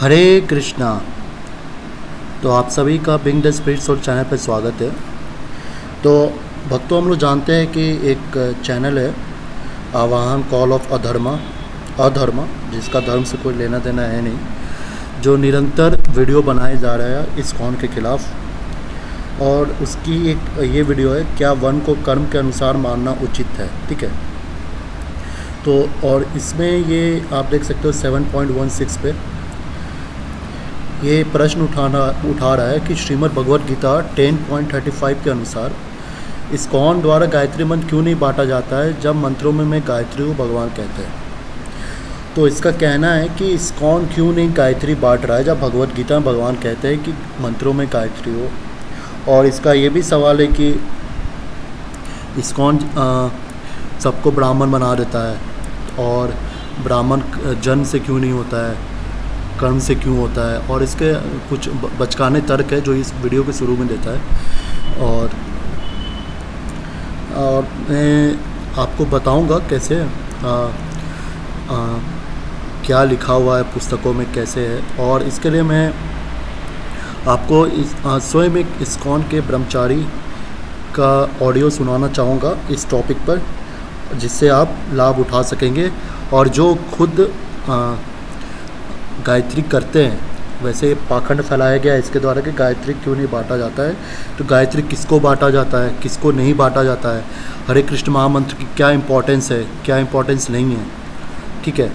हरे कृष्णा। तो आप सभी का being the spirit soul channel पर स्वागत है। तो भक्तों, हम लोग जानते हैं कि एक चैनल है आवाहन कॉल ऑफ अधर्मा, जिसका धर्म से कोई लेना देना है नहीं, जो निरंतर वीडियो बनाए जा रहा है इस्कॉन के खिलाफ। और उसकी एक ये वीडियो है, क्या वन को कर्म के अनुसार मानना उचित है। ठीक है। तो और इसमें ये आप देख सकते हो 7.16 पे ये प्रश्न उठा रहा है कि श्रीमद् भगवद गीता 10.35 के अनुसार इस्कॉन द्वारा गायत्री मंत्र क्यों नहीं बांटा जाता है, जब मंत्रों में मैं गायत्री हूँ भगवान कहते हैं। तो इसका कहना है कि इस्कॉन क्यों नहीं गायत्री बांट रहा है, जब भगवद गीता में भगवान कहते हैं कि मंत्रों में गायत्री हो। और इसका ये भी सवाल है कि इस्कॉन सबको ब्राह्मण बना देता है, और ब्राह्मण जन्म से क्यों नहीं होता है, कर्म से क्यों होता है। और इसके कुछ बचकाने तर्क है जो इस वीडियो के शुरू में देता है। और मैं आपको बताऊंगा कैसे क्या लिखा हुआ है पुस्तकों में कैसे है। और इसके लिए मैं आपको स्वयं एक इस्कॉन के ब्रह्मचारी का ऑडियो सुनाना चाहूँगा इस टॉपिक पर, जिससे आप लाभ उठा सकेंगे। और जो खुद गायत्री करते हैं, वैसे पाखंड फैलाया गया है इसके द्वारा कि गायत्री क्यों नहीं बांटा जाता है। तो गायत्री किसको बांटा जाता है, किसको नहीं बांटा जाता है, हरे कृष्ण महामंत्र की क्या इम्पोर्टेंस है, क्या इम्पोर्टेंस नहीं है। ठीक है,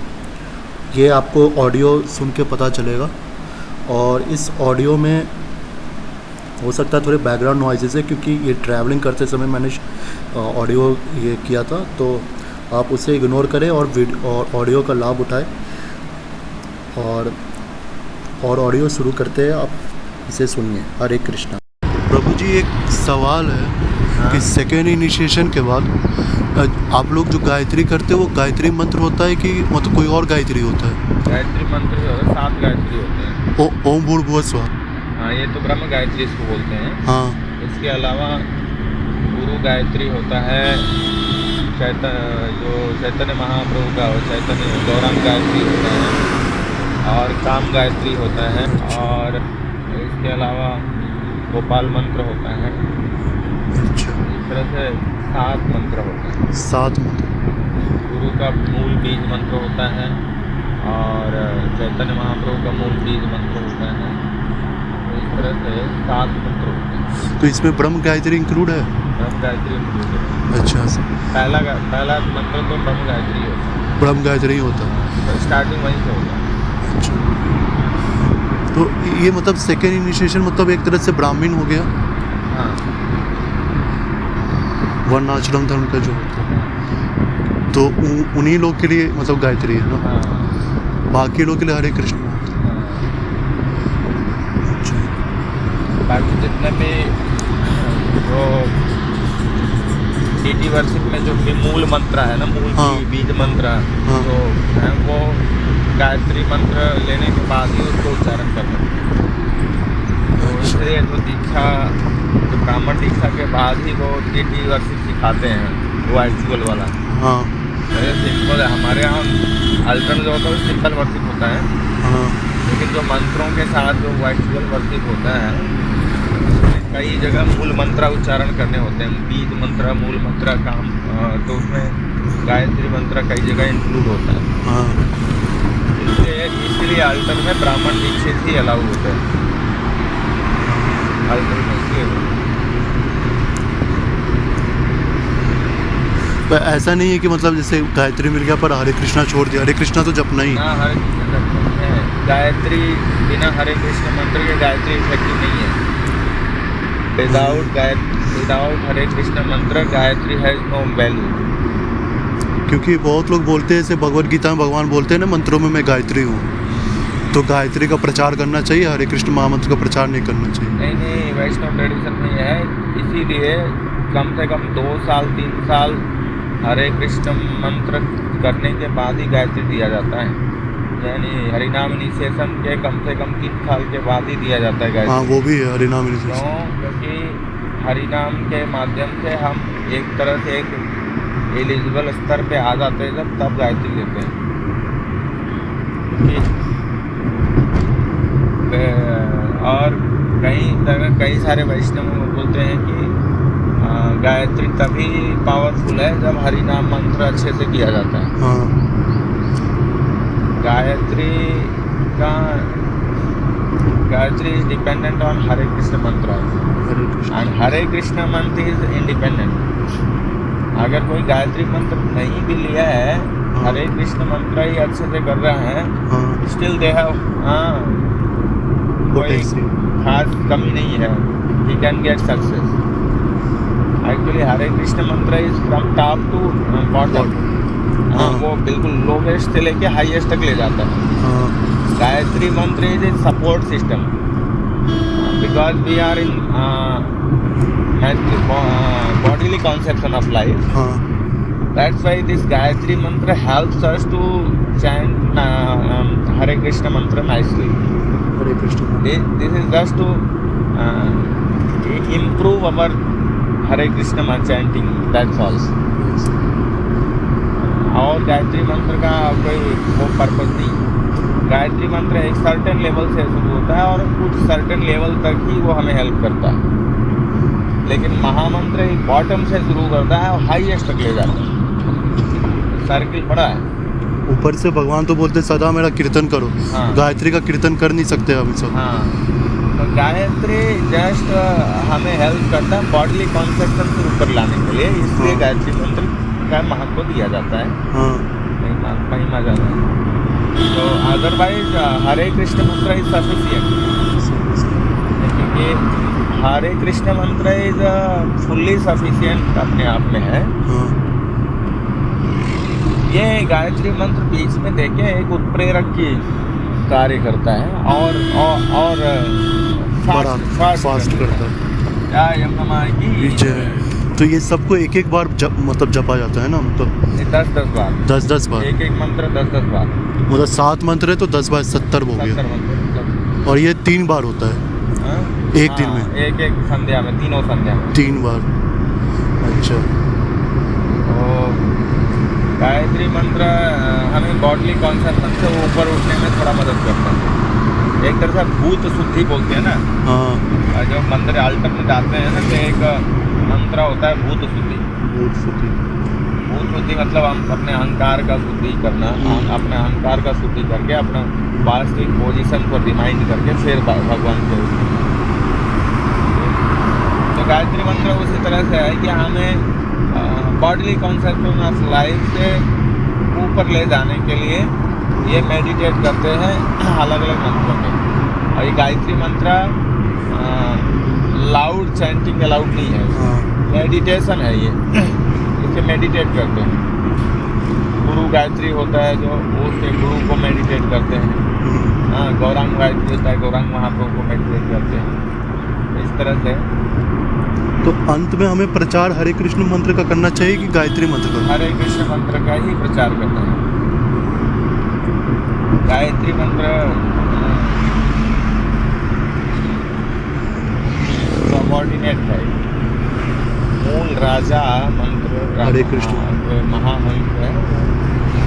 ये आपको ऑडियो सुन के पता चलेगा। और इस ऑडियो में हो सकता है थोड़े बैकग्राउंड नॉइजेस है, क्योंकि ये ट्रैवलिंग करते समय मैंने ऑडियो ये किया था, तो आप उसे इग्नोर करें और ऑडियो का लाभ उठाएं। और ऑडियो शुरू करते हैं, आप इसे सुनिए। हरे कृष्णा। प्रभु जी, एक सवाल है कि सेकेंड इनिशिएशन के बाद आप लोग जो गायत्री करते हो वो गायत्री मंत्र होता है कि मतलब कोई और गायत्री होता है? गायत्री मंत्र जो है 7 गायत्री होते हैं। ओम भूर्भुवः स्वः। हाँ, ये तो ब्रह्म गायत्री इसको बोलते हैं। हाँ। इसके अलावा गुरु गायत्री होता है, जो चैतन्य महाप्रभु का हो, चैतन्य गौरांग गायत्री होता है, और काम गायत्री होता है। और इसके अलावा गोपाल मंत्र होता है। अच्छा। इस तरह से 7 मंत्र होते हैं। 7 मंत्र। गुरु का मूल बीज मंत्र होता है, और चैतन्य महाप्रभु का मूल बीज मंत्र होता है। इस तरह से 7 मंत्र होते हैं। तो इसमें ब्रह्म गायत्री इंक्लूड है? ब्रह्म गायत्री इंक्लूड है। अच्छा। पहला मंत्र तो ब्रह्म गायत्री होता है। ब्रह्म गायत्री होता है, तो स्टार्टिंग वहीं से होगा। अच्छा। तो ये मतलब सेकेंड इनिशिएशन मतलब एक तरह से ब्राह्मण हो गया। हाँ, वर्णाश्रम धर्म का जो होता है, तो उन्हीं लोग के लिए मतलब गायत्री है ना। हाँ। बाकी लोग के लिए हरे कृष्ण। अच्छा। बाकी जितने भी वो डीटी वर्षिप में जो भी मूल मंत्र है ना, मूल हाँ। बीज मंत्र, हाँ। तो है वो गायत्री मंत्र लेने के बाद ही उसको उच्चारण करते हैं। तो इसलिए जो दीक्षा, जो ब्राह्मण दीक्षा के बाद ही वो डीटी वर्षिप सिखाते हैं, वो एक्चुअल वाला। हाँ। सिंपल हमारे यहाँ अल्टरनेट जो होता है वो सिंपल वर्षिप होता है। हाँ। लेकिन जो मंत्रों के साथ जो एक्चुअल वर्षिप होता है, कई जगह मूल मंत्र उच्चारण करने होते हैं, बीज मंत्र, मूल मंत्र, काम, तो उसमें गायत्री मंत्र कई जगह इंक्लूड होता है। हाँ। इसलिए अल्टर में ब्राह्मण दीक्षित ही अलाउ होते हैं। अल्टर में इसलिए पर ऐसा नहीं है कि मतलब जैसे गायत्री मिल गया पर हरे कृष्णा छोड़ दिया। हरे कृष्णा तो जपना ही ना, हरे कृष्ण गायत्री बिना हरे कृष्ण मंत्र के गायत्री इफेक्टिव नहीं है। विदाउट हरे कृष्ण मंत्र गायत्री हैज नो वैल्यू। क्योंकि बहुत लोग बोलते हैं, जैसे भगवद गीता में भगवान बोलते हैं ना, मंत्रों में मैं गायत्री हूँ, तो गायत्री का प्रचार करना चाहिए, हरे कृष्ण महामंत्र का प्रचार नहीं करना चाहिए। नहीं, वैष्णव ट्रेडिशन में है। इसीलिए कम से कम 2 साल 3 साल हरे कृष्ण मंत्र करने के बाद ही गायत्री दिया जाता है। यानी हरिनाम इनिशिएशन के कम से कम 3 साल के बाद ही दिया जाता है गायत्री। हाँ, वो भी है हरिनाम इनिशिएशन। क्यों? क्योंकि हरिनाम के माध्यम से हम एक तरह से एक एलिजिबल स्तर पे आ जाते हैं, जब तब गायत्री लेते हैं। सारे वैष्णव बोलते हैं कि गायत्री तभी पावरफुल है जब हरि नाम मंत्र अच्छे से किया जाता है। हाँ गायत्री इज डिपेंडेंट ऑन हरे कृष्ण मंत्र हरे Krishna. And Hare Krishna mantra is independent. अगर कोई गायत्री मंत्र नहीं भी लिया है, हरे कृष्ण मंत्र ही अच्छे से कर रहा है, हाँ स्टिल दे हैव कोई Potency. खास कमी नहीं है, he can get success. Actually Hare Krishna mantra is from top to bottom, हाँ। वो बिल्कुल लोवेस्ट से लेके हाईएस्ट तक ले जाता है। हाँ Gayatri mantra is a support system because we are in bodily conception of life. हाँ That's why this Gayatri mantra helps us to chant Hare Krishna mantra nicely. Hare Krishna. This is just to improve our Hare Krishna chanting. That's all. और गायत्री मंत्र का कोई वो purpose नहीं। गायत्री मंत्र एक certain level से शुरू होता है और कुछ सर्टेन लेवल तक ही वो हमें हेल्प करता है, लेकिन महामंत्र एक बॉटम से शुरू करता है और हाईएस्ट तक ले जाता है। सर्किल बड़ा है। ऊपर से भगवान तो बोलते हैं सदा मेरा कीर्तन करो। हाँ। गायत्री का कीर्तन कर नहीं सकते हम सब। हाँ, तो गायत्री जस्ट हमें हेल्प करता है बॉडली कॉन्सेप्शन से ऊपर लाने के लिए, इसलिए हाँ। गायत्री मंत्र का महत्व दिया जाता है, हाँ महिमा ज़्यादा है। तो otherwise Hare Krishna mantra is sufficient, क्योंकि हरे Krishna mantra is fully sufficient अपने आप में है। हाँ ये गायत्री मंत्र बीच में देखे एक उत्प्रेरक की कार्य करता है और बड़ा फास्ट करता है। क्या यमुना माँ की विजय। तो ये सबको एक एक बार मतलब जपा जाता है ना, मतलब 10-10 बार, 10-10 बार, एक मंत्र 10-10 बार, मतलब 7 मंत्र है तो 10 बार 70 हो 70 गया। मंत्र। और ये 3 बार होता है हाँ? एक दिन में? एक संध्या में, तीनों संध्या में 3 बार। अच्छा। तो गायत्री मंत्र हमें बॉडली कॉन्सेप्शन से ऊपर उठने में थोड़ा मदद करता है। एक तरह से भूत शुद्धि बोलते हैं ना, हाँ जो मंदिर आल्टर में जाते हैं ना, तो एक मंत्र होता है भूत शुद्धि। बहुत शुद्धि। भूत शुद्धि मतलब हम अपने अहंकार का शुद्धि करना, अपने अहंकार का शुद्धि करके अपना वास्तविक पोजीशन को रिमाइंड करके फिर भगवान को। तो गायत्री मंत्र उसी तरह से है कि हमें बॉडली कॉन्सेप्शन ऑफ लाइफ से ऊपर ले जाने के लिए ये मेडिटेट करते हैं अलग अलग मंत्रों के। और ये गायत्री मंत्र लाउड चैंटिंग अलाउड नहीं है, हाँ मेडिटेशन है ये, इसे मेडिटेट करते हैं। गुरु गायत्री होता है जो उसके गुरु को मेडिटेट करते हैं। हाँ, गौरांग गायत्री होता है, गौरांग महाप्रभु को मेडिटेट करते हैं। इस तरह से तो अंत में हमें प्रचार हरे कृष्ण मंत्र का करना चाहिए कि गायत्री मंत्र का? हरे कृष्ण मंत्र का ही प्रचार करना है। गायत्री मंत्र सबऑर्डिनेट है, मूल राजा मंत्र हरे कृष्ण महामंत्र है,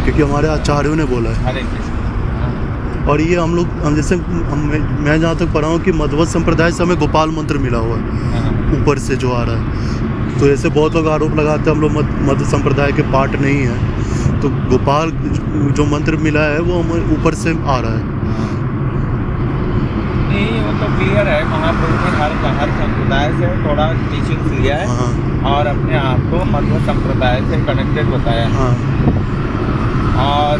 क्योंकि हमारे आचार्यों ने बोला है। हरे कृष्ण। और ये हम जैसे मैं जहाँ तक पढ़ा हूँ कि मध्व संप्रदाय से हमें गोपाल मंत्र मिला हुआ है ऊपर से जो आ रहा है। तो ऐसे बहुत लोग आरोप लगाते हैं हम लोग मध्व संप्रदाय के पार्ट नहीं है, तो गोपाल जो मंत्र मिला है वो हमें ऊपर से आ रहा है। नहीं, वो तो क्लियर है, महाप्रभु ने हर संप्रदाय से थोड़ा टीचिंग लिया है। हाँ और अपने आप को मध्व संप्रदाय से कनेक्टेड बताया है। हाँ और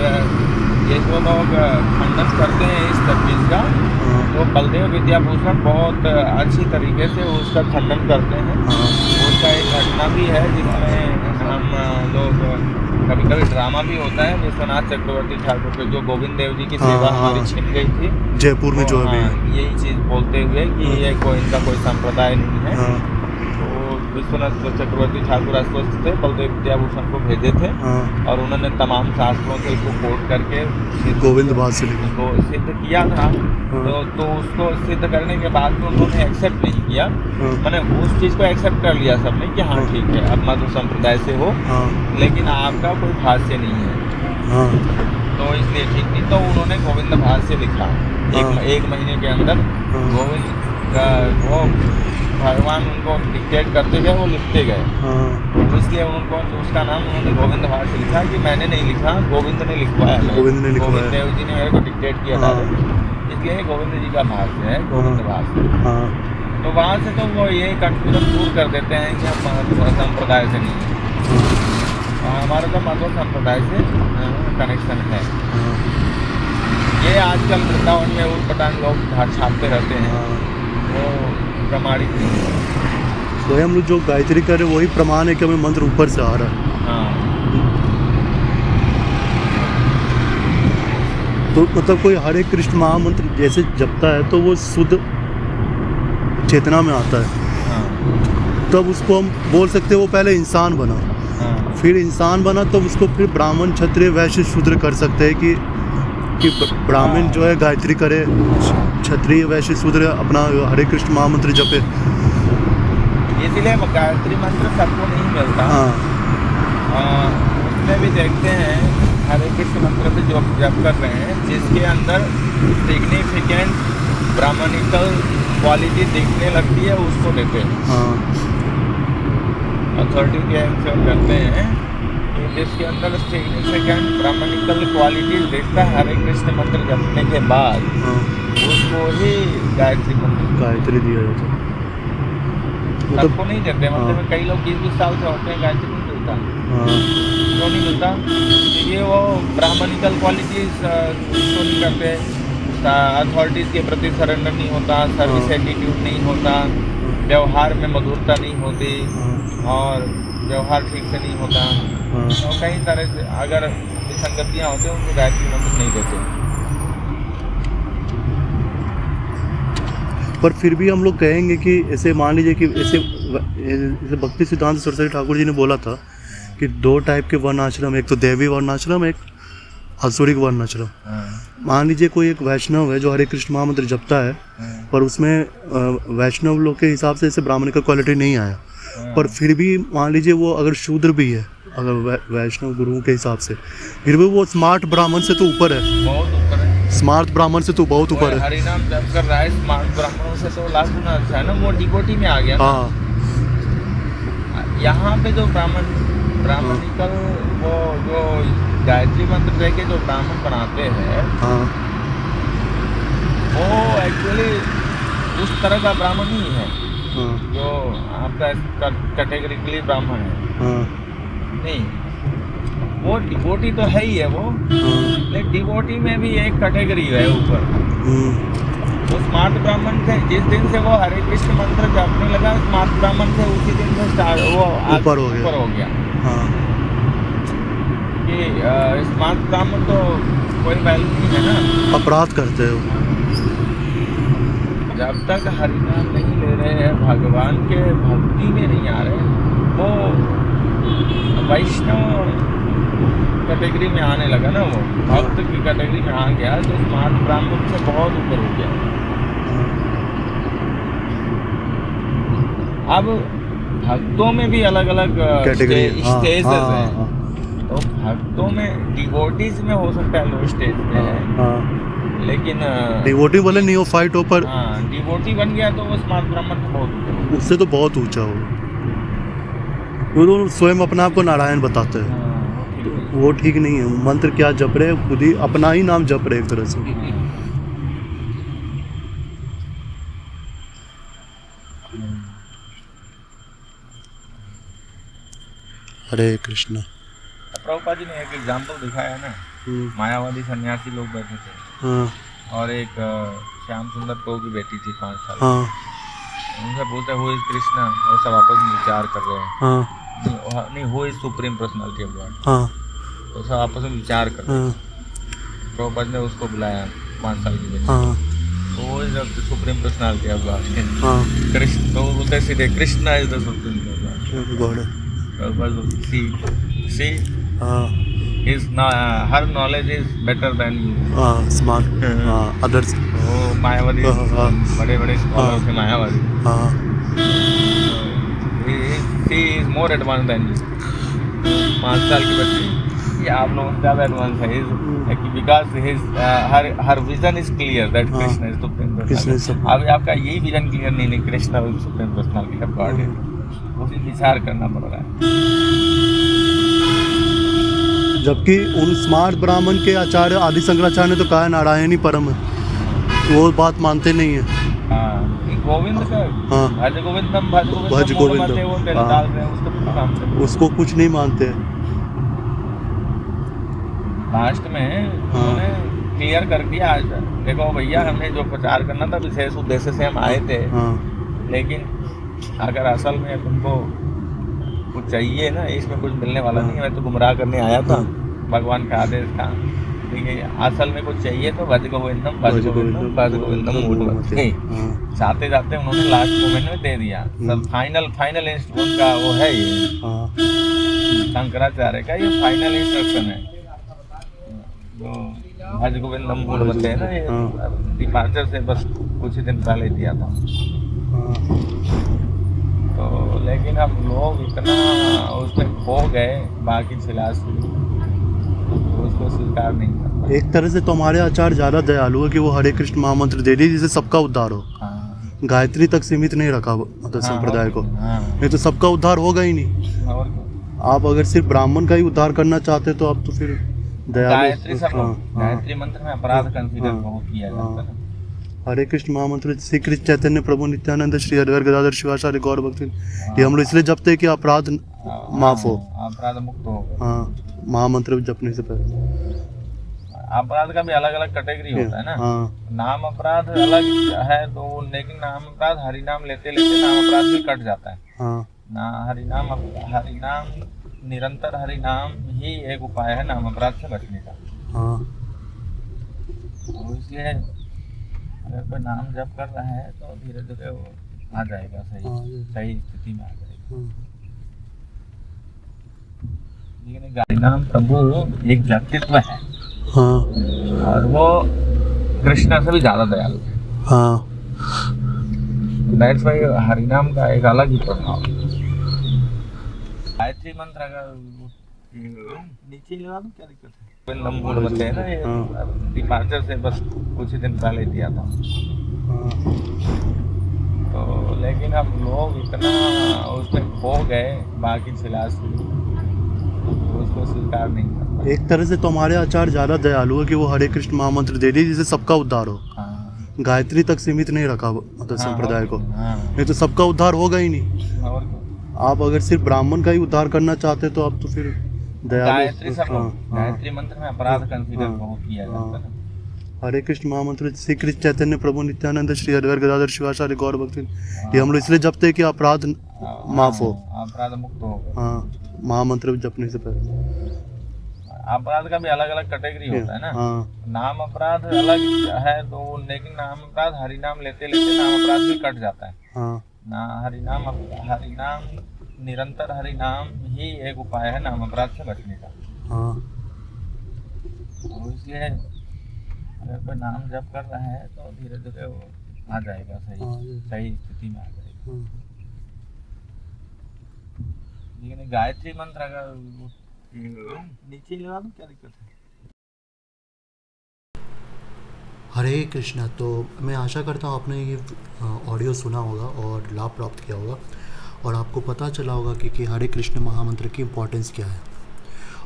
ये जो लोग खंडन करते हैं इस सब चीज़ का, हाँ तो बलदेव विद्याभूषण बहुत अच्छी तरीके से उसका खंडन करते हैं। हाँ उसका एक घटना भी है जिसमें हम लोग कभी कभी ड्रामा भी होता है। विश्वनाथ चक्रवर्ती ठाकुर के जो गोविंद देव जी की सेवा हमारी छिन गई थी जयपुर में, जो अभी यही चीज़ बोलते हुए कि ये कोई इनका कोई संप्रदाय नहीं है। हाँ तो विश्वनाथ चक्रवर्ती ठाकुर अस्वस्थ थे, बलदेव विद्याभूषण को भेजे थे हाँ और उन्होंने तमाम शास्त्रों से उसको कोट करके गोविंद भाग से लिखा। को सिद्ध किया था। तो उसको सिद्ध करने के बाद में उन्होंने एक्सेप्ट नहीं किया, मैंने उस चीज़ को एक्सेप्ट कर लिया सबने कि हाँ ठीक है, अब मधु संप्रदाय से हो, लेकिन आपका कोई भाष्य नहीं है, तो इसलिए ठीक नहीं। तो उन्होंने गोविंद भाष्य लिखा एक महीने के अंदर। वो भगवान उनको डिक्टेट करते गए, वो लिखते गए। हाँ तो इसलिए उनको उसका नाम उन्होंने गोविंद भास लिखा कि मैंने नहीं लिखा, गोविंद ने लिखवाया है। गोविंद ने लिखवाया। गोविंद देव जी ने मेरे को डिक्टेट किया हाँ। डायरेक्ट, इसलिए गोविंद जी का भाष्य है गोविंद भास। हाँ तो वहाँ से तो वो ये कंफ्यूजन दूर कर देते हैं कि हम संप्रदाय से नहीं है, हमारा तो मध्व संप्रदाय से कनेक्शन है। हाँ ये आजकल वृंदावन में उटपटांग लोग छापते रहते हैं, हाँ। वो प्रमाणित नहीं है। तो हम लोग जो गायत्री कर रहे हैं वही प्रमाण है कि हमें मंत्र ऊपर से आ रहा है। हाँ, तो मतलब कोई हरे कृष्ण महामंत्र जैसे जपता है तो वो शुद्ध चेतना में आता है, हाँ, तब उसको हम बोल सकते हैं वो पहले इंसान बना, हाँ, फिर इंसान बना तब उसको फिर ब्राह्मण क्षत्रिय वैश्य शूद्र कर सकते हैं कि ब्राह्मण जो है गायत्री करे, क्षत्रिय वैश्य शूद्र अपना हरे कृष्ण महामंत्र जपे। इसीलिए गायत्री मंत्र सबको नहीं मिलता। हाँ उसमें भी देखते हैं हरे कृष्ण मंत्र से जो जप कर रहे हैं, जिसके अंदर सिग्निफिकेंट ब्राह्मणिकल क्वालिटी दिखने लगती है, उसको देते हैं। हाँ अथॉरिटी के से करते हैं कि जिसके अंदर सिग्निफिकेंट ब्राह्मणिकल क्वालिटी देखता है हरे कृष्ण मंत्र जपने के बाद, हाँ उसको ही गायत्री मंत्र गायत्री दिया जाता है। मतलब सबको नहीं देते। मतलब हाँ। कई लोग 20-20 साल से होते हैं, गायत्री नहीं मिलता। हाँ क्यों नहीं मिलता? ये वो ब्राह्मणिकल क्वालिटीज शो नहीं करते, अथॉरिटीज़ के प्रति सरेंडर नहीं होता, सर्विस एटीट्यूड नहीं होता, व्यवहार में मधुरता नहीं होती, और व्यवहार ठीक से नहीं होता। हाँ तो कई तरह से अगर विसंगतियाँ होती हैं, उनको गायत्री मंत्र नहीं देते। पर फिर भी हम लोग कहेंगे कि ऐसे मान लीजिए कि ऐसे भक्ति सिद्धांत सरस्वती ठाकुर जी ने बोला था कि 2 टाइप के वर्णाश्रम, एक तो देवी वर्णाश्रम, एक आसुरिक वर्णाश्रम। मान लीजिए कोई एक वैष्णव है जो हरे कृष्ण महामंत्र जपता है, पर उसमें वैष्णव लोग के हिसाब से ऐसे ब्राह्मण का क्वालिटी नहीं आया, पर फिर भी मान लीजिए वो अगर शूद्र भी है, अगर वैष्णव गुरुओं के हिसाब से, फिर भी वो स्मार्ट ब्राह्मण से तो ऊपर है, बहुत ऊपर है। स्मार्ट ब्राह्मण से तो बहुत ऊपर है। हरि नाम जप कर रहा है, स्मार्ट ब्राह्मणों से तो लाख गुना अच्छा है ना, वो डिवोटी में आ गया ना। हाँ यहाँ पे जो ब्राह्मणिकल वो जो गायत्री मंत्र दे के जो ब्राह्मण बनाते हैं, हाँ वो एक्चुअली उस तरह का ब्राह्मण नहीं है हाँ जो आपका कैटेगरिकली ब्राह्मण है। हाँ नहीं, वो डिवोटी तो है ही है वो, हाँ लेकिन डिवोटी में भी एक कैटेगरी है ऊपर। वो स्मार्ट ब्राह्मण थे, जिस दिन से वो हरे कृष्ण मंत्र जपने लगा, स्मार्ट ब्राह्मण थे, उसी दिन से स्टार्ट वो ऊपर हो गया। हाँ कि स्मार्ट ब्राह्मण तो कोई वैल्यू नहीं है ना। अपराध करते हो। जब तक हरि नाम नहीं ले रहे हैं, भगवान के भक्ति में नहीं आ रहे, वो वैष्णव कैटेगरी में आने लगा ना, वो भक्त की कैटेगरी में आ गया, तो स्मार्ट ब्राह्मण से बहुत ऊपर हो गया। अब भक्तों में भी अलग अलग कैटेगरी स्टेजेस हाँ, हैं। हाँ, तो भक्तों में डिवोटीज में हो सकता है लो स्टेज पे है, हाँ, लेकिन डिवोटी बोले नियोफाइट हो, पर हाँ डिवोटी बन गया तो वो स्मार्ट ब्राह्मण से बहुत ऊपर हो उससे तो बहुत ऊंचा हो। वो तो स्वयं अपने आप को नारायण बताते हैं, गया। वो ठीक नहीं है। मंत्र क्या जप रहे, खुद ही अपना ही नाम जप रहे एक तरह से। हरे कृष्ण। प्रभुपाद जी ने एक एग्जाम्पल दिखाया ना, मायावादी सन्यासी लोग बैठे थे, हाँ और एक श्याम सुंदर को की बेटी थी 5 साल। हाँ उनसे पूछते हु इज कृष्णा, वो सब आपस में विचार कर रहे हैं। हाँ नहीं who is supreme personality of God, हाँ वो सब आपस में विचार कर रहे हैं। हाँ प्रभुपाद ने उसको बुलाया 5 साल की बेटी, हाँ वो is the supreme personality of God. हाँ कृष्ण तो वो बोलते सीधे Krishna is the supreme personality God. See हाँ his her knowledge is better than you। हाँ स्मार्ट हाँ अदर्स वो मायावादी बड़े बड़े स्कॉलर थे मायावादी। हाँ he is more advanced than you। 5 साल की बच्ची, ये आप लोगों से ज़्यादा एडवांस है, because his her vision is clear that Krishna is supreme किसने सब अभी आपका यही विजन क्लियर नहीं, Krishna supreme personality of God है, उसी विचार करना पड़ रहा है। जबकि उन स्मार्ट ब्राह्मण के आचार्य आदि शंकराचार्य ने तो कहा नारायणी परम है, वो बात मानते नहीं है। हाँ, ये गोविंद का हाँ भज गोविंदम भज भज गोविंदम गोविंदम, मते वो बेल हाँ। डाल रहे हैं, उसको कुछ काम से उसको कुछ नहीं मानते हैं। लास्ट में उन्होंने क्लियर कर दिया। आज देखो भैया, हमने जो प्रचार करना था विशेष उद्देश्य से हम आए थे, हाँ लेकिन अगर असल में तुमको कुछ चाहिए ना, इसमें कुछ मिलने वाला नहीं है। मैं तो गुमराह करने आया था, भगवान का आदेश था। देखिए, असल में कुछ चाहिए तो भज गोविंदम भज गोविंदम भज गोविंदम मूढ़मते। हाँ जाते जाते उन्होंने लास्ट मोमेंट में दे दिया। सब फाइनल इंस्ट्रक्शन का वो है ये, हाँ शंकराचार्य का ये फाइनल इंस्ट्रक्शन है। जो भज गोविंदम मूढ़मते है ना, ये डिपार्चर से बस कुछ ही दिन पहले दिया था। तो लेकिन अब लोग इतना उसमें खो गए, बाकी फिलहाल उसको स्वीकार नहीं करता। एक तरह से तो हमारे आचार्य ज़्यादा दयालु है कि वो हरे कृष्ण महामंत्र दे दिए जिससे सबका उद्धार हो। हाँ, गायत्री तक सीमित नहीं रखा मतलब संप्रदाय को, हाँ, नहीं तो सबका उद्धार होगा ही नहीं। और क्या? आप अगर सिर्फ ब्राह्मण का ही उद्धार करना चाहते तो आप तो फिर गायत्री सब हाँ, गायत्री मंत्र में अपराध कंसीडर हाँ, बहुत किया जाता है। हरे कृष्ण महामंत्र श्री कृष्ण चैतन्य प्रभु नित्यानंद श्री हरिहर गदाधर शिवाचार्य गौर भक्ति, ये हम लोग इसलिए जपते हैं कि अपराध माफ हो। अपराध मुक्त हो। हाँ, महामंत्र जपने से पहले अपराध का भी अलग अलग कैटेगरी होता है ना। हाँ नाम अपराध अलग है तो, लेकिन नाम अपराध हरि नाम लेते लेते नाम अपराध भी कट जाता है हाँ ना। हरि नाम निरंतर हरि नाम ही एक उपाय है नाम अपराध से बचने का। हाँ तो इसलिए अगर कोई नाम जप कर रहा है तो धीरे धीरे वो आ जाएगा, सही स्थिति में आ जाएगा। लेकिन हरि नाम प्रभु एक व्यक्तित्व है, हाँ और वो कृष्णा से भी ज्यादा दयालु है। हाँ दैट्स व्हाई हरिनाम का एक अलग ही प्रभाव। गायत्री मंत्र अगर नीचे लगा दूं क्या दिक्कत है? गोविंदम मूढ़मते है ना, ये डिपार्चर से बस कुछ ही दिन पहले दिया था। तो लेकिन अब लोग इतना उसमें खो गए, बाकी फिलहाल उसको स्वीकार नहीं करता। एक तरह से तो हमारे आचार्य ज़्यादा दयालु है कि वो हरे कृष्ण महामंत्र दे दिए जिससे सबका उद्धार हो। हाँ, गायत्री तक सीमित नहीं रखा मतलब संप्रदाय को, हाँ, नहीं तो सबका उद्धार होगा ही नहीं। और क्या? आप अगर सिर्फ ब्राह्मण का ही उद्धार करना चाहते तो आप तो फिर गायत्री सब हाँ, गायत्री मंत्र में अपराध कंसीडर हाँ, बहुत किया जाता है। हरे कृष्ण महामंत्र श्री कृष्ण चैतन्य प्रभु नित्यानंद श्री हरिहर गदाधर शिवाचार्य गौर भक्ति, ये हम लोग इसलिए जपते हैं कि अपराध माफ हो। अपराध मुक्त हो। हाँ, महामंत्र जपने से पहले अपराध का भी अलग अलग कैटेगरी होता है ना। हाँ नाम अपराध अलग है तो, लेकिन नाम अपराध हरि नाम लेते लेते नाम अपराध भी कट जाता है हाँ ना। हरि नाम निरंतर हरि नाम ही एक उपाय है नाम अपराध से बचने का। हाँ तो इसलिए अगर कोई नाम जप कर रहा है तो धीरे धीरे वो आ जाएगा, सही स्थिति में आ जाएगा। लेकिन गायत्री मंत्र अगर नीचे लगा दूं क्या दिक्कत है? हरे कृष्णा। तो मैं आशा करता हूँ आपने ये ऑडियो सुना होगा और लाभ प्राप्त किया होगा, और आपको पता चला होगा कि हरे कृष्ण महामंत्र की इम्पोर्टेंस क्या है।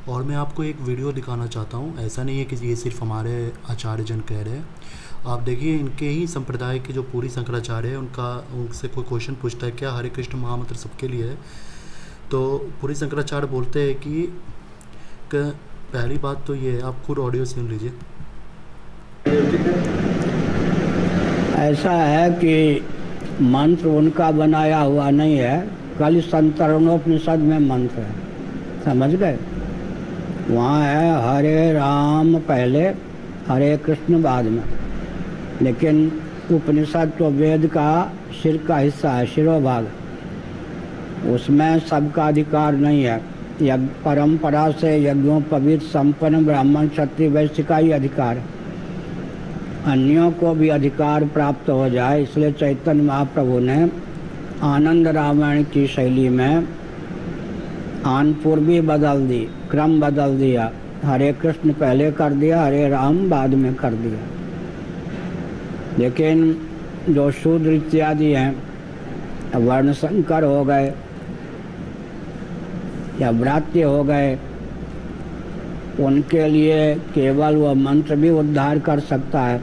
और मैं आपको एक वीडियो दिखाना चाहता हूँ। ऐसा नहीं है कि ये सिर्फ हमारे आचार्य जन कह रहे हैं। आप देखिए, इनके ही संप्रदाय के जो पूरी शंकराचार्य है उनसे कोई क्वेश्चन पूछता है क्या हरे कृष्ण महामंत्र सबके लिए है, तो पूरी शंकराचार्य बोलते हैं कि पहली बात तो ये है, आप खुद ऑडियो सुन लीजिए। ऐसा है कि मंत्र उनका बनाया हुआ नहीं है, कल संतरणोपनिषद में मंत्र है, समझ गए। वहाँ है हरे राम पहले, हरे कृष्ण बाद में। लेकिन उपनिषद तो वेद का सिर का हिस्सा है, शिरोभाग, उसमें सबका अधिकार नहीं है। परंपरा से यज्ञोपवीत संपन्न ब्राह्मण क्षत्रिय वैश्य का ही अधिकार है, अन्यों को भी अधिकार प्राप्त हो जाए। इसलिए चैतन्य महाप्रभु ने आनंद रामायण की शैली में पूर्वी बदल दी, क्रम बदल दिया। हरे कृष्ण पहले कर दिया, हरे राम बाद में कर दिया। लेकिन जो शूद्र इत्यादि हैं, वर्ण संकर हो गए या व्रात्य हो गए, उनके लिए केवल वह मंत्र भी उद्धार कर सकता है।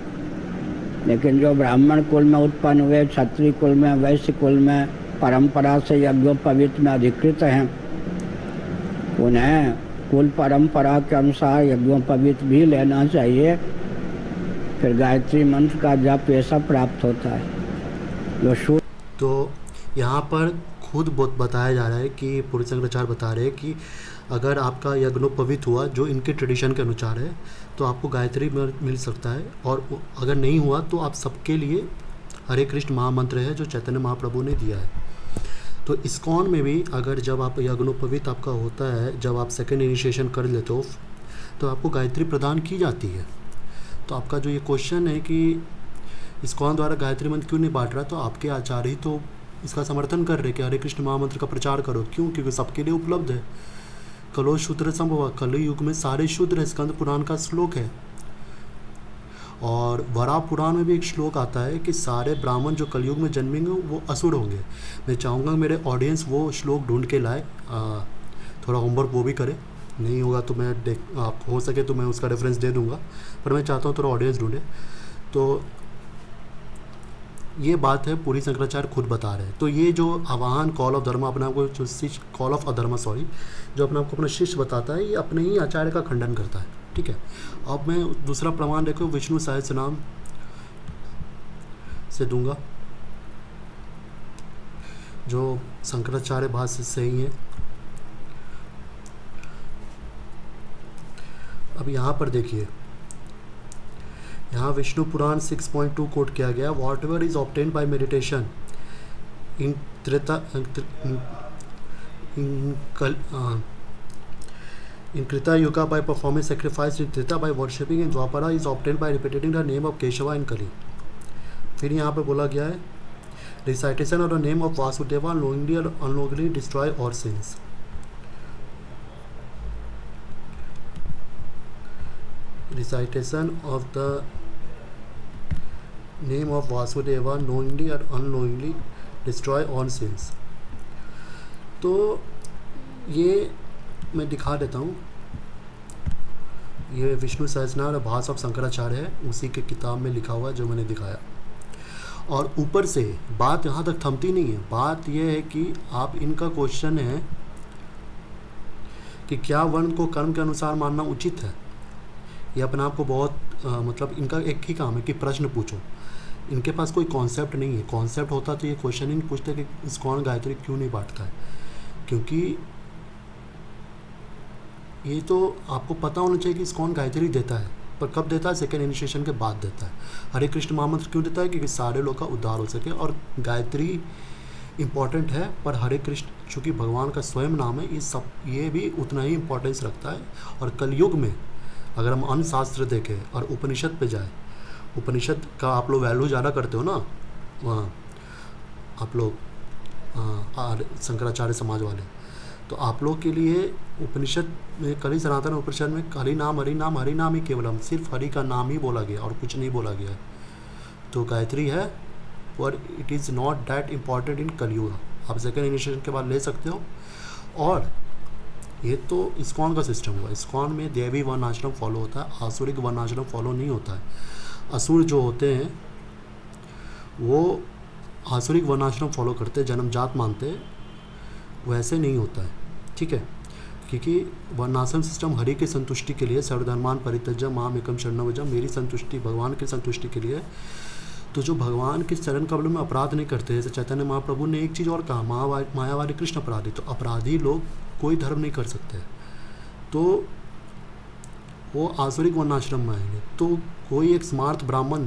लेकिन जो ब्राह्मण कुल में उत्पन्न हुए, क्षत्रिय कुल में, वैश्य कुल में, परंपरा से यज्ञोपवीत में अधिकृत हैं, उन्हें कुल परंपरा के अनुसार यज्ञोपवीत भी लेना चाहिए। फिर गायत्री मंत्र का जप ऐसा प्राप्त होता है। जो शुद्ध तो यहाँ पर खुद बताया जा रहा है कि पूर्व शंकराचार्य बता रहे हैं कि अगर आपका यज्ञोपवीत हुआ जो इनके ट्रेडिशन के अनुसार है तो आपको गायत्री मिल सकता है, और अगर नहीं हुआ तो आप सबके लिए हरे कृष्ण महामंत्र है जो चैतन्य महाप्रभु ने दिया है। तो इस्कॉन में भी अगर जब आप यज्ञोपवीत आपका होता है, जब आप सेकेंड इनिशिएशन कर लेते हो, तो आपको गायत्री प्रदान की जाती है। तो आपका जो ये क्वेश्चन है कि इस्कॉन द्वारा गायत्री मंत्र क्यों नहीं बांट रहा, तो आपके आचार्य ही तो इसका समर्थन कर रहे कि हरे कृष्ण महामंत्र का प्रचार करो। क्यों? क्योंकि सबके लिए उपलब्ध है। कलो शूद्र संभव, कलि युग में सारे शूद्र है, स्कंद पुराण का श्लोक है। और वराह पुराण में भी एक श्लोक आता है कि सारे ब्राह्मण जो कलयुग में जन्मेंगे वो असुर होंगे। मैं चाहूँगा मेरे ऑडियंस वो श्लोक ढूंढ के लाए, थोड़ा होमवर्क वो भी करे। नहीं होगा तो मैं आप हो सके तो मैं उसका रेफरेंस दे दूंगा, पर मैं चाहता हूँ थोड़ा ऑडियंस ढूंढे। तो ये बात है पूरी शंकराचार्य खुद बता रहे हैं। तो ये जो आवाहन कॉल ऑफ धर्म अपने आपको जो शिष्य कॉल ऑफ अधर्म जो अपने आपको अपना शिष्य बताता है, ये अपने ही आचार्य का खंडन करता है। ठीक है, अब मैं दूसरा प्रमाण देखो विष्णु सहस्त्र नाम से दूंगा जो शंकराचार्य भाष्य से ही है। अब यहाँ पर देखिए, यहाँ विष्णु पुराण 6.2 कोट किया गया, whatever is obtained by meditation in Krita Yuga by performing sacrifice in Treta by worshipping in Dvapara is obtained by repeating the name of Keshava in Kali. फिर यहाँ पर बोला गया है recitation of the name of Vasudeva knowingly और unknowingly destroy all sins. Recitation of the name of Vasudeva knowingly or unknowingly destroy all sins। तो ये मैं दिखा देता हूँ, ये विष्णु सहस्रनाम भाष्य ऑफ शंकराचार्य है, उसी के किताब में लिखा हुआ जो मैंने दिखाया। और ऊपर से बात यहाँ तक थमती नहीं है। बात यह है कि आप इनका क्वेश्चन है कि क्या वर्ण को कर्म के अनुसार मानना उचित है। ये अपने आप को बहुत मतलब इनका एक ही काम है कि प्रश्न पूछो। इनके पास कोई कॉन्सेप्ट नहीं है। कॉन्सेप्ट होता तो ये क्वेश्चन ही नहीं पूछते कि इस्कॉन गायत्री क्यों नहीं बांटता है, क्योंकि ये तो आपको पता होना चाहिए कि इस्कॉन गायत्री देता है, पर कब देता है? सेकेंड इनिशिएशन के बाद देता है। हरे कृष्ण महामंत्र क्यों देता है? क्योंकि सारे लोग का उद्धार हो सके। और गायत्री इम्पॉर्टेंट है, पर हरे कृष्ण चूँकि भगवान का स्वयं नाम है, ये भी उतना ही इम्पोर्टेंस रखता है। और कलयुग में अगर हम अन्य शास्त्र देखें और उपनिषद पे जाए, उपनिषद का आप लोग वैल्यू ज़्यादा करते हो ना, वहाँ आप लोग शंकराचार्य समाज वाले, तो आप लोग के लिए उपनिषद में कली सनातन उपनिषद में हरि नाम हरि नाम ही केवलम, सिर्फ हरि का नाम ही बोला गया और कुछ नहीं बोला गया है। तो गायत्री है, पर it is not that important in कलयुग। आप सेकेंड इनिशिएशन के बाद ले सकते हो। और ये तो इस्कॉन का सिस्टम हुआ। इस्कॉन में देवी वर्णाश्रम फॉलो होता है, आसुरिक वर्णाश्रम फॉलो नहीं होता है। असुर जो होते हैं वो आसुरिक वर्णाश्रम फॉलो करते हैं, जन्मजात मानते हैं, वैसे नहीं होता है। ठीक है, क्योंकि वर्णाश्रम सिस्टम हरि की संतुष्टि के लिए, सर्वधर्मान परित्यज्य माम एकम शरणं व्रज, मेरी संतुष्टि भगवान की संतुष्टि के लिए। तो जो भगवान के चरण कमल में अपराध नहीं करते, जैसे चैतन्य महाप्रभु ने एक चीज़ और कहा, मायावादी कृष्ण अपराधी। तो अपराधी लोग कोई धर्म नहीं कर सकते, तो वो आसुरिक वर्णाश्रम में आएंगे। तो कोई एक स्मार्ट ब्राह्मण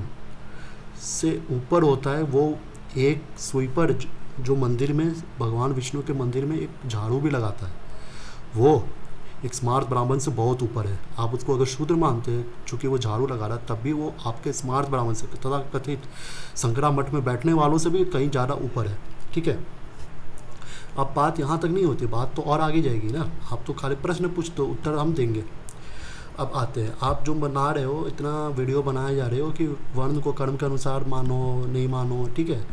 से ऊपर होता है, वो एक स्वीपर जो मंदिर में, भगवान विष्णु के मंदिर में एक झाड़ू भी लगाता है, वो एक स्मार्ट ब्राह्मण से बहुत ऊपर है। आप उसको अगर शूद्र मानते हैं, चूँकि वो झाड़ू लगा रहा है, तब भी वो आपके स्मार्ट ब्राह्मण से, तथा कथित शंकरा मठ में बैठने वालों से भी कहीं ज़्यादा ऊपर है। ठीक है, अब बात यहाँ तक नहीं होती, बात तो और आगे जाएगी ना। आप तो खाली प्रश्न पूछते हो, उत्तर हम देंगे। अब आते हैं, आप जो बना रहे हो, इतना वीडियो बनाए जा रहे हो कि वर्ण को कर्म के अनुसार मानो नहीं मानो, ठीक है।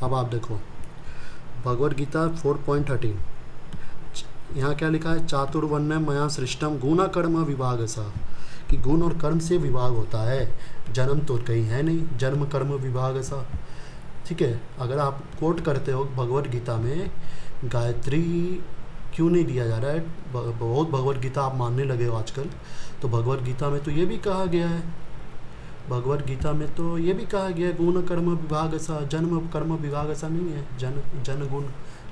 अब आप देखो भगवद गीता 4.13, यहाँ क्या लिखा है, चातुर्वण्य मया सृष्टम गुण कर्म विभाग सा, कि गुण और कर्म से विभाग होता है, जन्म तो कहीं है नहीं, जन्म कर्म विभाग सा, ठीक है। अगर आप कोट करते हो भगवद गीता में गायत्री क्यों नहीं दिया जा रहा है, बहुत भगवद गीता आप मानने लगे हो आजकल, तो भगवद गीता में तो ये भी कहा गया है, भगवद गीता में तो ये भी कहा गया है गुण कर्म विभाग सा, जन्म कर्म विभाग सा नहीं है, जन गुण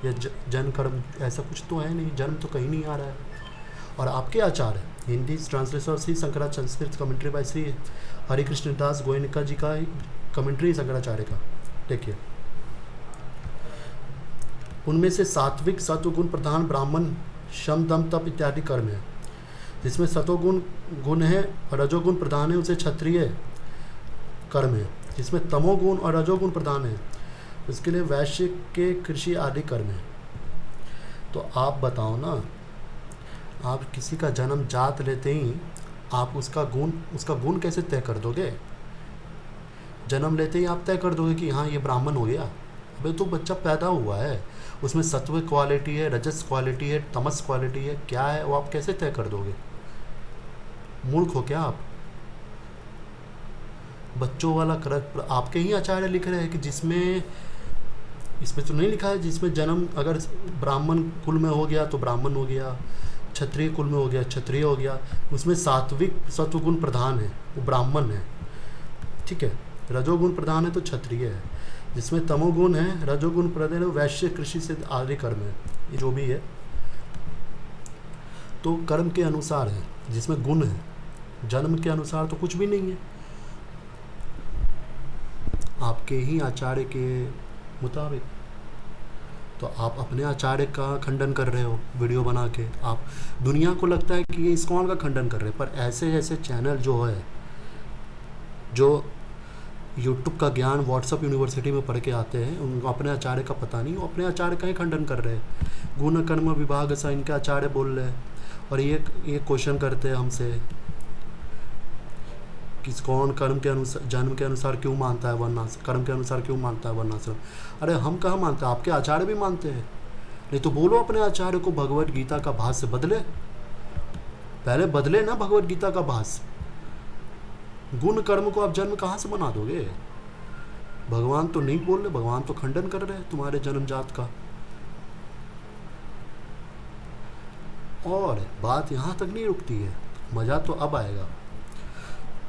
या जन कर्म ऐसा कुछ तो है नहीं, जन्म तो कहीं नहीं आ रहा है। और आपके आचार्य Hindi translation Shri Shankaracharya Sanskrit commentary by Shri Harikrishna Das Goyanka ji का कमेंट्री शंकराचार्य का, देखिए उनमें से सात्विक सत्वगुण प्रधान ब्राह्मण शम दम तप इत्यादि कर्म है, जिसमें सतोगुण गुण है और रजोगुण प्रधान है उसे क्षत्रिय कर्म है, जिसमें तमोगुण और रजोगुण प्रधान है उसके लिए वैश्य के कृषि आदि कर्म है। तो आप बताओ ना, आप किसी का जन्म जात लेते ही आप उसका गुण कैसे तय कर दोगे? जन्म लेते ही आप तय कर दोगे कि हाँ ये ब्राह्मण हो गया? अबे तो बच्चा पैदा हुआ है, उसमें सत्व क्वालिटी है, रजस क्वालिटी है, तमस क्वालिटी है, क्या है वो आप कैसे तय कर दोगे? मूर्ख हो क्या आप? बच्चों वाला कर आपके ही आचार्य लिख रहे हैं कि जिसमें, इसमें तो नहीं लिखा है जिसमें जन्म अगर ब्राह्मण कुल में हो गया तो ब्राह्मण हो गया, क्षत्रिय कुल में हो गया क्षत्रिय हो गया, उसमें सात्विक सत्वगुण प्रधान है वो ब्राह्मण है, ठीक है। रजोगुण प्रधान है तो क्षत्रिय है, जिसमें तमोगुण है रजोगुण प्रधान है वैश्य कृषि से आदि कर्म है, ये जो भी है तो कर्म के अनुसार है, जिसमें गुण है, जन्म के अनुसार तो कुछ भी नहीं है। आपके ही आचार्य के मुताबिक तो आप अपने आचार्य का खंडन कर रहे हो वीडियो बना के, आप दुनिया को लगता है कि ये इस्कॉन का खंडन कर रहे हैं, पर ऐसे ऐसे चैनल जो है जो यूट्यूब का ज्ञान व्हाट्सअप यूनिवर्सिटी में पढ़ के आते हैं, उनको अपने आचार्य का पता नहीं, वो अपने आचार्य का ही खंडन कर रहे हैं। गुण कर्म विभाग सा इनके आचार्य बोल रहे हैं और ये क्वेश्चन करते हैं हमसे कि कौन कर्म के अनुसार जन्म के अनुसार क्यों मानता है वर्णाश्रम, कर्म के अनुसार क्यों मानता है वर्णाश्रम। अरे हम कहाँ मानते हैं, आपके आचार्य भी मानते हैं। नहीं तो बोलो अपने आचार्य को भगवद गीता का भाष्य बदले, पहले बदले ना भगवद गीता का भाष्य। गुण कर्म को आप जन्म कहाँ से बना दोगे? भगवान तो नहीं बोल रहे, भगवान तो खंडन कर रहे हैं तुम्हारे जन्म जात का। और बात यहाँ तक नहीं रुकती है, मज़ा तो अब आएगा।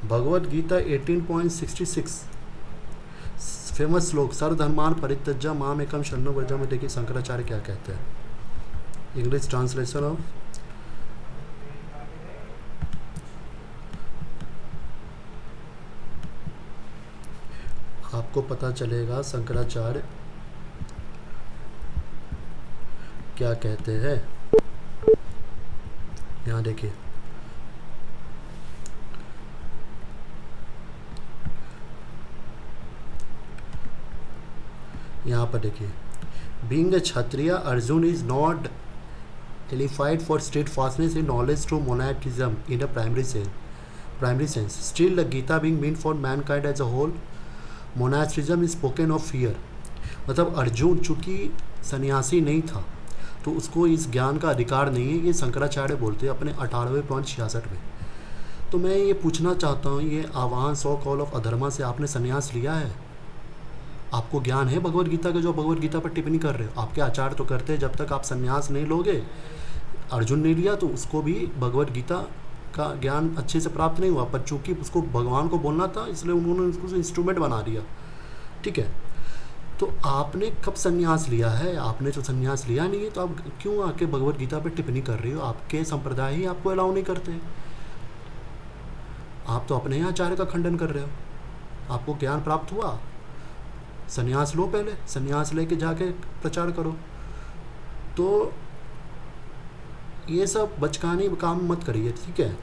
भगवद गीता 18.66 फेमस श्लोक सर्वधर्मान परित्यज्य माम एकम शरणं व्रज में देखिए शंकराचार्य क्या कहते हैं। इंग्लिश ट्रांसलेशन ऑफ आपको पता चलेगा शंकराचार्य क्या कहते हैं। यहाँ देखिए, यहाँ पर देखिए, being a Kshatriya Arjun is not qualified for steadfastness in knowledge through monasticism in a primary sense. Still, the Gita being meant for mankind as a whole, monasticism is spoken of fear. मतलब अर्जुन चूँकि सन्यासी नहीं था तो उसको इस ज्ञान का अधिकार नहीं है, ये शंकराचार्य बोलते हैं अपने 98.66 में। तो मैं ये पूछना चाहता हूँ, ये आह्वान 100 कॉल ऑफ अधर्मा से आपने सन्यास लिया है? आपको ज्ञान है भगवद गीता का जो भगवद गीता पर टिप्पणी कर रहे हो? आपके आचार्य तो करते हैं जब तक आप सन्यास नहीं लोगे। अर्जुन ने लिया तो उसको भी भगवद गीता का ज्ञान अच्छे से प्राप्त नहीं हुआ, पर चूँकि उसको भगवान को बोलना था इसलिए उन्होंने उसको इंस्ट्रूमेंट बना दिया, ठीक है। तो आपने कब सन्यास लिया है? आपने तो सन्यास लिया नहीं है, तो आप क्यों आके भगवद गीता पर टिप्पणी कर रहे हो? आपके संप्रदाय ही आपको अलाउ नहीं करते। आप तो अपने ही आचार्य का खंडन कर रहे हो। आपको ज्ञान प्राप्त हुआ, सन्यास लो, पहले सन्यास लेके जाके प्रचार करो। तो ये सब बचकाने काम मत करिए, ठीक है।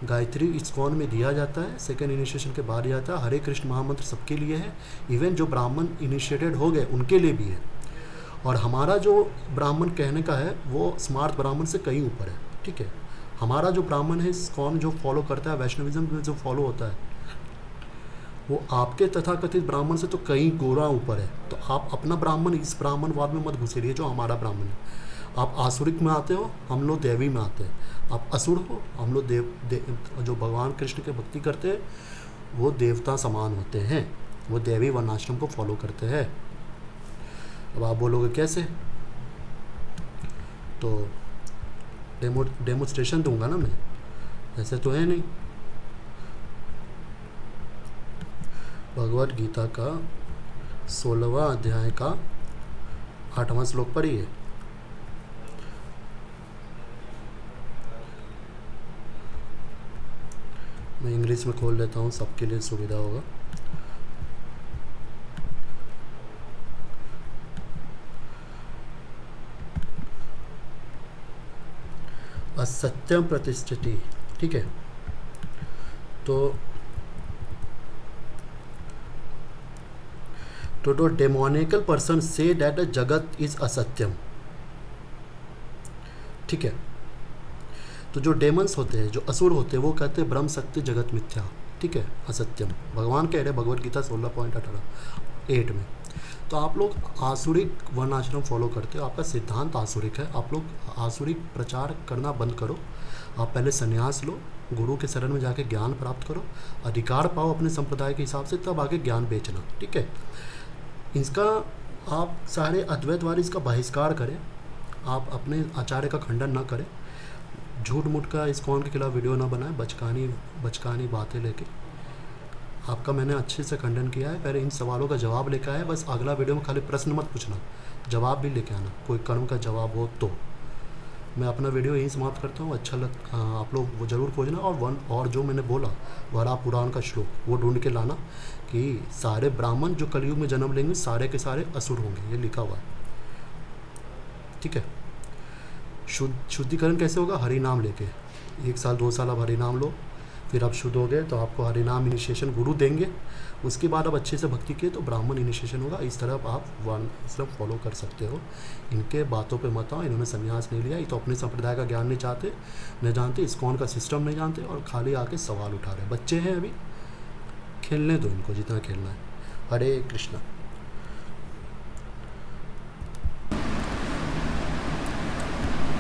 गायत्री इस्कॉन में दिया जाता है, सेकेंड इनिशिएशन के बाद जाता है। हरे कृष्ण महामंत्र सबके लिए है, इवन जो ब्राह्मण इनिशिएटेड हो गए उनके लिए भी है। और हमारा जो ब्राह्मण कहने का है वो स्मार्ट ब्राह्मण से कहीं ऊपर है, ठीक है। हमारा जो ब्राह्मण है, इस्कॉन जो फॉलो करता है, वैष्णविज्म में जो फॉलो होता है, वो आपके तथाकथित ब्राह्मण से तो कई गोरा ऊपर है। तो आप अपना ब्राह्मण इस ब्राह्मणवाद में मत घुसेरिए जो हमारा ब्राह्मण है। आप आसुरिक में आते हो, हम लोग दैवी में आते हैं। आप असुर हो, हम लोग जो भगवान कृष्ण के भक्ति करते हैं वो देवता समान होते हैं, वो दैवी वर्णाश्रम को फॉलो करते हैं। अब आप बोलोगे कैसे, तो डेमोस्ट्रेशन दूंगा ना मैं, ऐसे तो है नहीं। भगवत गीता का 16वां अध्याय का 8वां श्लोक पढ़िए। मैं इंग्लिश में खोल लेता हूँ, सबके लिए सुविधा होगा। असत्यम प्रतिष्ठिति, ठीक है। तो डेमोनिकल पर्सन से दैट द जगत इज असत्यम, ठीक है। तो जो डेमंस होते हैं, जो असुर होते हैं, वो कहते हैं ब्रह्म सत्य जगत मिथ्या, ठीक है, असत्यम। भगवान कह रहे भगवत गीता 16.8 में। तो आप लोग आसुरिक वर्णाश्रम फॉलो करते हो, आपका सिद्धांत आसुरिक है। आप लोग आसुरिक प्रचार करना बंद करो। आप पहले संन्यास लो, गुरु के शरण में जाके ज्ञान प्राप्त करो, अधिकार पाओ अपने संप्रदाय के हिसाब से, तब आगे ज्ञान बेचना, ठीक है। इसका आप सारे अद्वैतवादी इसका बहिष्कार करें, आप अपने आचार्य का खंडन न करें, झूठ मूठ का इस्कॉन के खिलाफ वीडियो ना बनाएं, बचकानी बातें लेके। आपका मैंने अच्छे से खंडन किया है, पहले इन सवालों का जवाब लेकर आए। बस अगला वीडियो में खाली प्रश्न मत पूछना, जवाब भी लेके आना, कोई कर्म का जवाब हो तो। मैं अपना वीडियो यहीं समाप्त करता हूँ। अच्छा आप लोग वो ज़रूर खोजना। और जो मैंने बोला वरा पुराण का श्लोक वो ढूंढ के लाना कि सारे ब्राह्मण जो कलयुग में जन्म लेंगे सारे के सारे असुर होंगे, ये लिखा हुआ है, ठीक है। शुद्धिकरण कैसे होगा? हरि नाम लेके 1 साल 2 साल आप हरि नाम लो, फिर आप शुद्ध हो गए तो आपको हरि नाम इनिशिएशन गुरु देंगे। उसके बाद आप अच्छे से भक्ति किए तो ब्राह्मण इनिशिएशन होगा। इस तरह आप वर्ण फॉलो कर सकते हो। इनके बातों पे मत आओ, इन्होंने संन्यास नहीं लिया, ये तो अपने संप्रदाय का ज्ञान नहीं जानते, इस्कॉन का सिस्टम नहीं जानते, और खाली आके सवाल उठा रहे। बच्चे हैं अभी, खेलने दो इनको जितना खेलना है। हरे कृष्णा।